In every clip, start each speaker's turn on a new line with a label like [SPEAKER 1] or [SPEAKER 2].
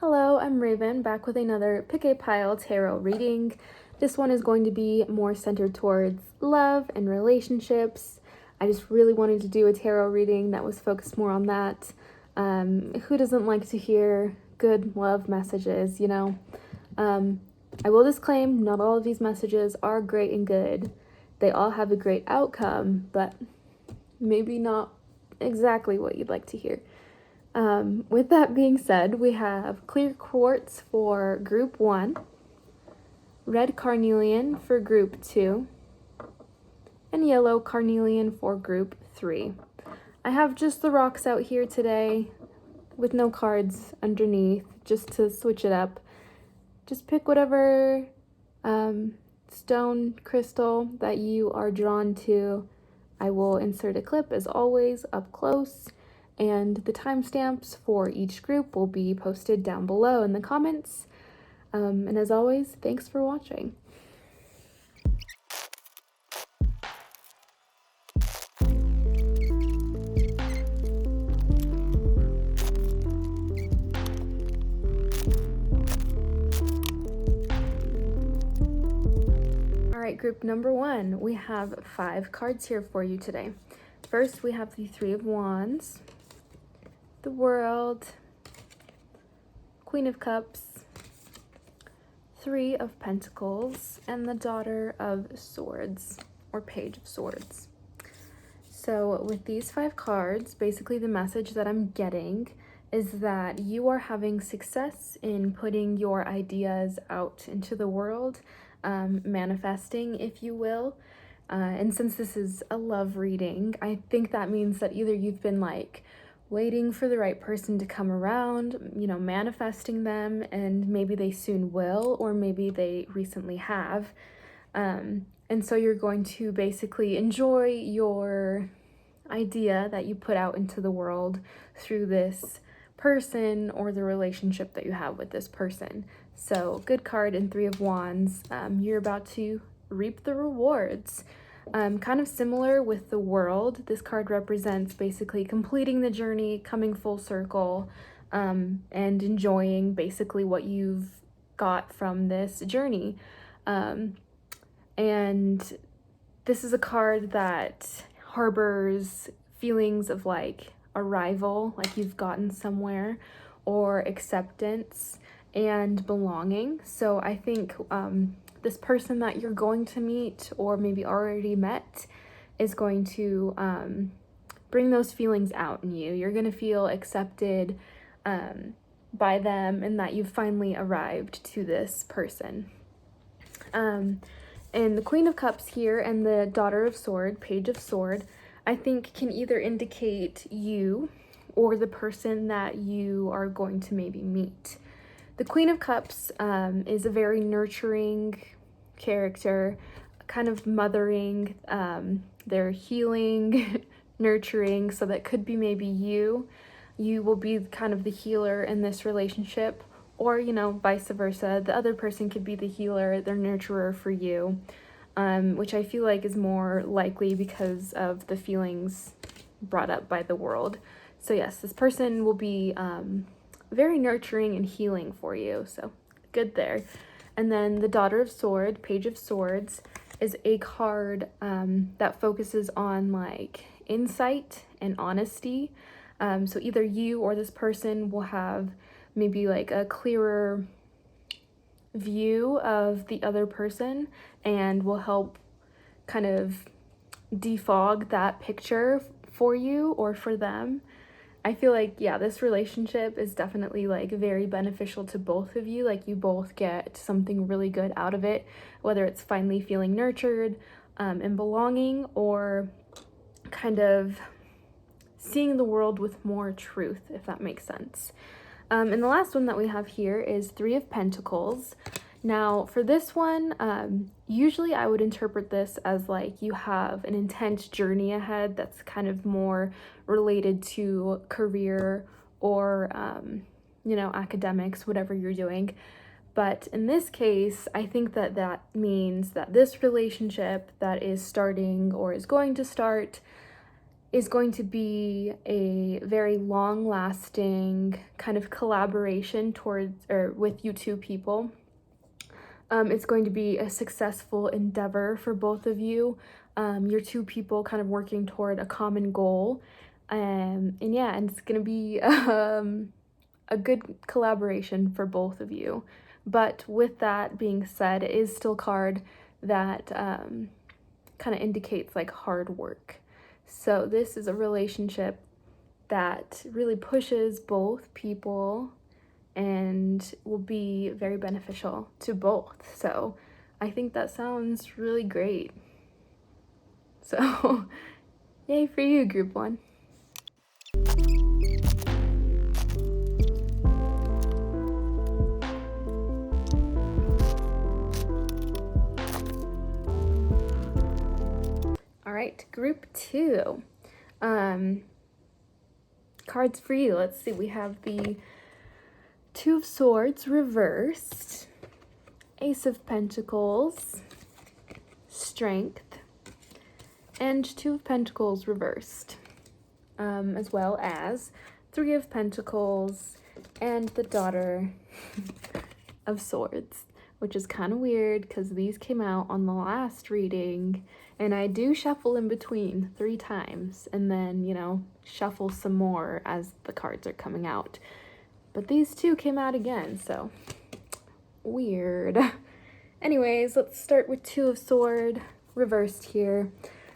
[SPEAKER 1] Hello, I'm Raven, back with another Pick a Pile Tarot reading. This one is going to be more centered towards love and relationships. I just really wanted to do a tarot reading that was focused more on that. Who doesn't like to hear good love messages, you know? I will disclaim, not all of these messages are great and good. They all have a great outcome, but maybe not exactly what you'd like to hear. With that being said, we have clear quartz for group 1, red carnelian for group 2, and yellow carnelian for group 3. I have just the rocks out here today with no cards underneath, just to switch it up. Just pick whatever stone crystal that you are drawn to. I will insert a clip as always up close, and the timestamps for each group will be posted down below in the comments. And as always, thanks for watching. Alright, group number 1, we have 5 cards here for you today. First, we have the Three of Wands, the World, Queen of Cups, Three of Pentacles, and the Daughter of Swords, or Page of Swords. So with these 5 cards, basically the message that I'm getting is that you are having success in putting your ideas out into the world, manifesting, if you will. And since this is a love reading, I think that means that either you've been like waiting for the right person to come around, you know, manifesting them, and maybe they soon will, or maybe they recently have. And so you're going to basically enjoy your idea that you put out into the world through this person or the relationship that you have with this person. So good card in Three of Wands. You're about to reap the rewards. Kind of similar with the World. This card represents basically completing the journey, coming full circle, and enjoying basically what you've got from this journey. And this is a card that harbors feelings of like arrival, like you've gotten somewhere, or acceptance and belonging. So I think this person that you're going to meet, or maybe already met, is going to bring those feelings out in you. You're going to feel accepted by them, and that you've finally arrived to this person. And the Queen of Cups here and the Daughter of Sword, Page of Sword, I think can either indicate you or the person that you are going to maybe meet. The Queen of Cups is a very nurturing character, kind of mothering. They're healing, nurturing, so that could be maybe you. You will be kind of the healer in this relationship, or, you know, vice versa. The other person could be the healer, their nurturer for you, which I feel like is more likely because of the feelings brought up by the World. So yes, this person will be very nurturing and healing for you, so good there. And then the Daughter of Sword, Page of Swords, is a card that focuses on like insight and honesty. So either you or this person will have maybe like a clearer view of the other person and will help kind of defog that picture for you or for them. I feel like, yeah, this relationship is definitely like very beneficial to both of you. Like you both get something really good out of it, whether it's finally feeling nurtured and belonging, or kind of seeing the world with more truth, if that makes sense. And the last one that we have here is Three of Pentacles. Now, for this one, usually I would interpret this as like you have an intense journey ahead that's kind of more related to career or, you know, academics, whatever you're doing. But in this case, I think that that means that this relationship that is starting or is going to start is going to be a very long-lasting kind of collaboration towards or with you two people. It's going to be a successful endeavor for both of you. You're two people kind of working toward a common goal. And yeah, and it's going to be a good collaboration for both of you. But with that being said, it is still a card that kind of indicates like hard work. So this is a relationship that really pushes both people and will be very beneficial to both. So I think that sounds really great. So yay for you, group one. All right, group two. Cards for you. Let's see. We have the Two of Swords reversed, Ace of Pentacles, Strength, and Two of Pentacles reversed, as well as Three of Pentacles and the Daughter of Swords, which is kind of weird because these came out on the last reading, and I do shuffle in between 3 times and then, you know, shuffle some more as the cards are coming out. But these two came out again, so weird. Anyways, let's start with Two of Sword reversed here.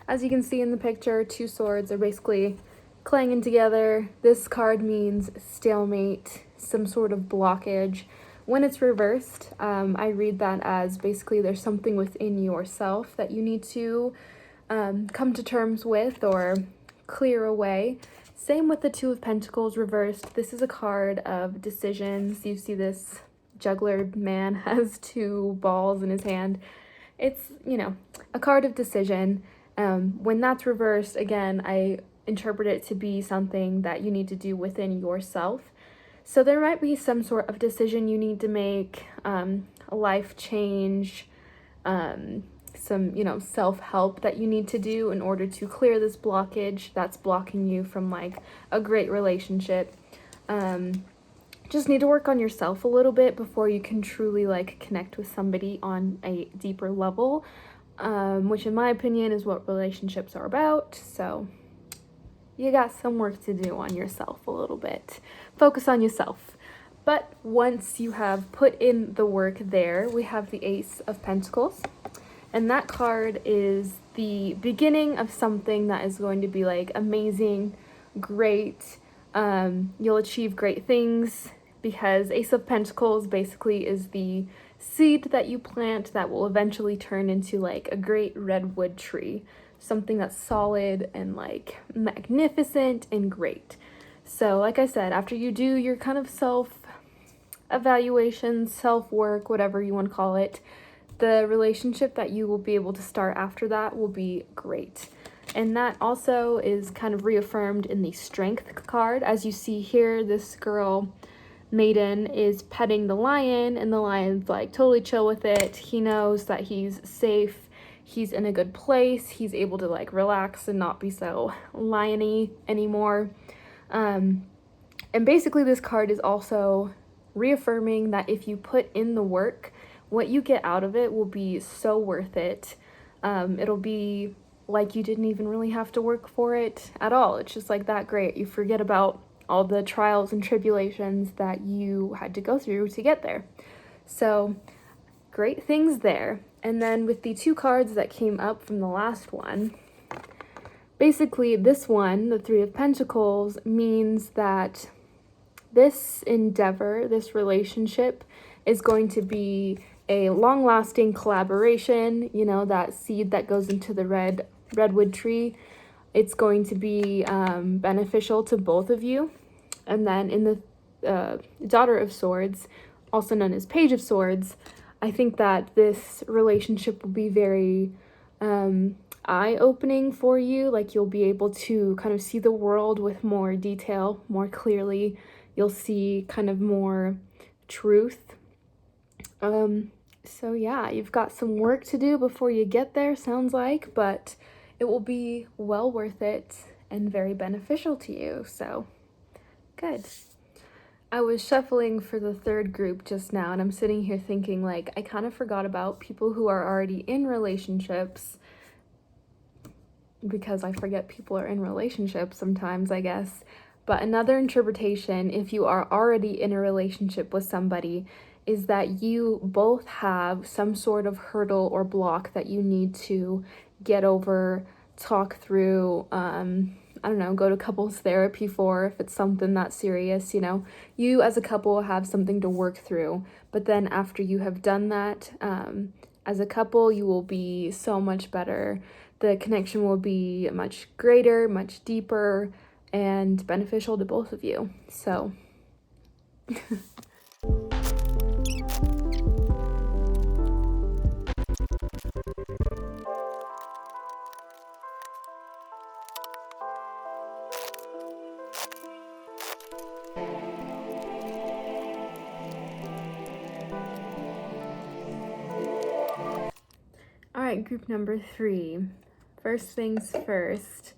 [SPEAKER 1] As you can see in the picture, two swords are basically clanging together. This card means stalemate, some sort of blockage. When it's reversed, I read that as basically there's something within yourself that you need to come to terms with or clear away. Same with the Two of Pentacles reversed. This is a card of decisions. You see this juggler man has 2 balls in his hand. It's, you know, a card of decision. When that's reversed, again, I interpret it to be something that you need to do within yourself. So there might be some sort of decision you need to make, a life change, some, you know, self-help that you need to do in order to clear this blockage that's blocking you from like a great relationship. Just need to work on yourself a little bit before you can truly like connect with somebody on a deeper level, which in my opinion is what relationships are about. So you got some work to do on yourself a little bit. Focus on yourself. But once you have put in the work there, we have the Ace of Pentacles. And that card is the beginning of something that is going to be like amazing, great. You'll achieve great things because Ace of Pentacles basically is the seed that you plant that will eventually turn into like a great redwood tree. Something that's solid and like magnificent and great. So like I said, after you do your kind of self-evaluation, self-work, whatever you want to call it, the relationship that you will be able to start after that will be great. And that also is kind of reaffirmed in the Strength card. As you see here, this girl, Maiden, is petting the lion, and the lion's like totally chill with it. He knows that he's safe. He's in a good place. He's able to like relax and not be so liony anymore. And basically this card is also reaffirming that if you put in the work, what you get out of it will be so worth it. It'll be like you didn't even really have to work for it at all. It's just like that great. You forget about all the trials and tribulations that you had to go through to get there. So great things there. And then with the 2 cards that came up from the last one, basically this one, the Three of Pentacles, means that this endeavor, this relationship, is going to be a long-lasting collaboration. You know, that seed that goes into the redwood tree, it's going to be beneficial to both of you. And then in the Daughter of Swords, also known as Page of Swords, I think that this relationship will be very eye-opening for you. Like you'll be able to kind of see the world with more detail, more clearly. You'll see kind of more truth. So yeah, you've got some work to do before you get there, sounds like, but it will be well worth it. and very beneficial to you. So, good. I was shuffling for the third group just now, and I'm sitting here thinking, like, I kind of forgot about people who are already in relationships, because I forget people are in relationships sometimes, I guess. But another interpretation, if you are already in a relationship with somebody, is that you both have some sort of hurdle or block that you need to get over, talk through, I don't know, go to couples therapy for if it's something that serious, you know. You as a couple have something to work through, but then after you have done that, as a couple, you will be so much better. The connection will be much greater, much deeper, and beneficial to both of you. So all right, group number 3. First things first,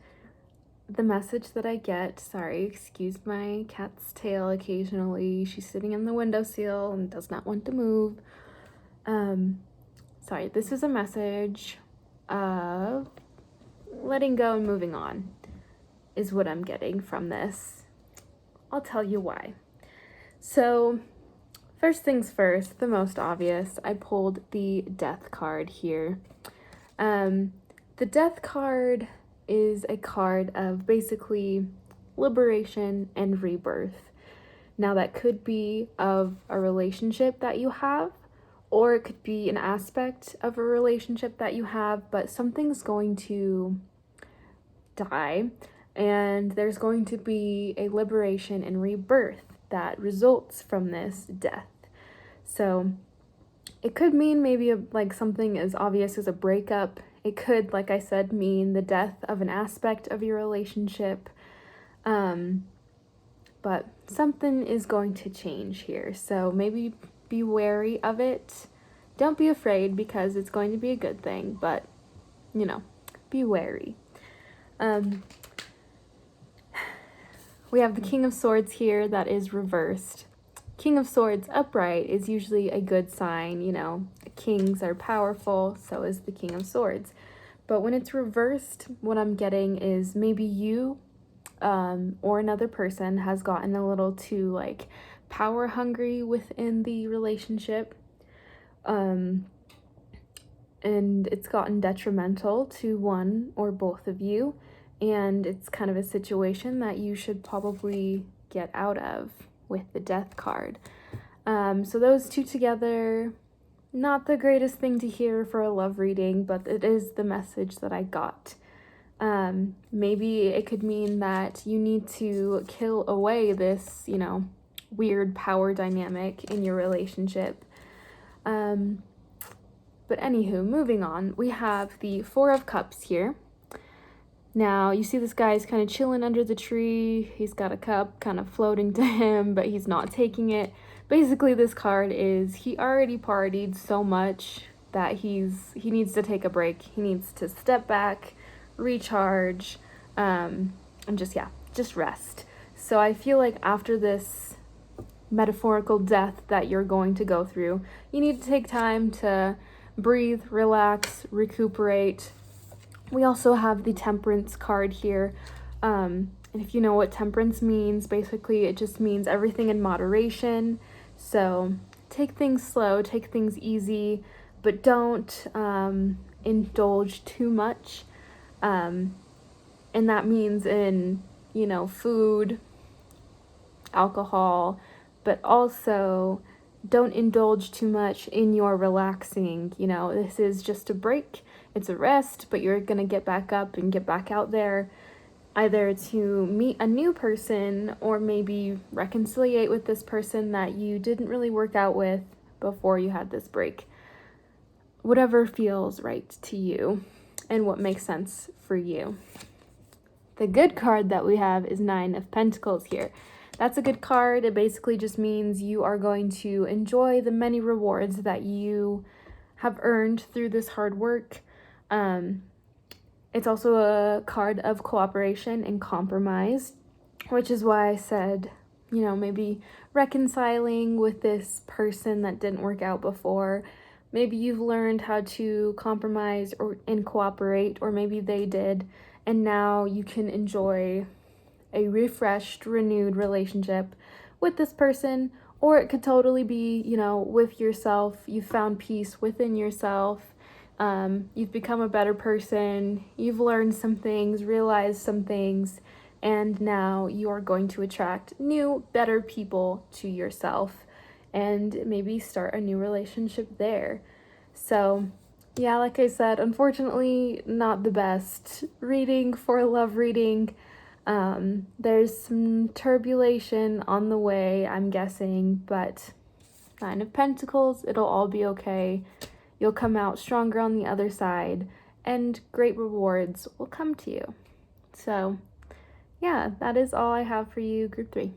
[SPEAKER 1] the message that I get, sorry, excuse my cat's tail occasionally. She's sitting in the windowsill and does not want to move. Sorry, this is a message of letting go and moving on is what I'm getting from this. I'll tell you why. So, first things first, the most obvious, I pulled the Death card here. The Death card is a card of basically liberation and rebirth. Now, that could be of a relationship that you have, or it could be an aspect of a relationship that you have, but something's going to die, and there's going to be a liberation and rebirth that results from this death. So it could mean maybe like something as obvious as a breakup. It could, like I said, mean the death of an aspect of your relationship. But something is going to change here. So maybe be wary of it. Don't be afraid, because it's going to be a good thing, but, you know, be wary. We have the King of Swords here that is reversed. King of Swords upright is usually a good sign, you know. Kings are powerful, so is the King of Swords. But when it's reversed, what I'm getting is maybe you or another person has gotten a little too, like, power hungry within the relationship. And it's gotten detrimental to one or both of you. And it's kind of a situation that you should probably get out of with the Death card. So those two together, not the greatest thing to hear for a love reading, but it is the message that I got. Maybe it could mean that you need to kill away this, you know, weird power dynamic in your relationship. But anywho, moving on, we have the Four of Cups here. Now, you see this guy's kind of chilling under the tree. He's got a cup kind of floating to him, but he's not taking it. Basically, this card is he already partied so much that he needs to take a break. He needs to step back, recharge, and just rest. So I feel like after this metaphorical death that you're going to go through, you need to take time to breathe, relax, recuperate. We also have the Temperance card here. And if you know what temperance means, basically it just means everything in moderation. So take things slow, take things easy, but don't indulge too much. And that means in, you know, food, alcohol, but also don't indulge too much in your relaxing. You know, this is just a break. It's a rest, but you're going to get back up and get back out there, either to meet a new person or maybe reconciliate with this person that you didn't really work out with before you had this break. Whatever feels right to you and what makes sense for you. The good card that we have is Nine of Pentacles here. That's a good card. It basically just means you are going to enjoy the many rewards that you have earned through this hard work. It's also a card of cooperation and compromise, which is why I said, maybe reconciling with this person that didn't work out before. Maybe you've learned how to compromise and cooperate, or maybe they did, and now you can enjoy a refreshed, renewed relationship with this person. Or it could totally be, with yourself. You found peace within yourself. You've become a better person. You've learned some things, realized some things, and now you are going to attract new, better people to yourself and maybe start a new relationship there. So, yeah, like I said, unfortunately, not the best reading for a love reading. There's some turbulation on the way, I'm guessing, but Nine of Pentacles, it'll all be okay. You'll come out stronger on the other side, and great rewards will come to you. So, yeah, that is all I have for you, Group 3.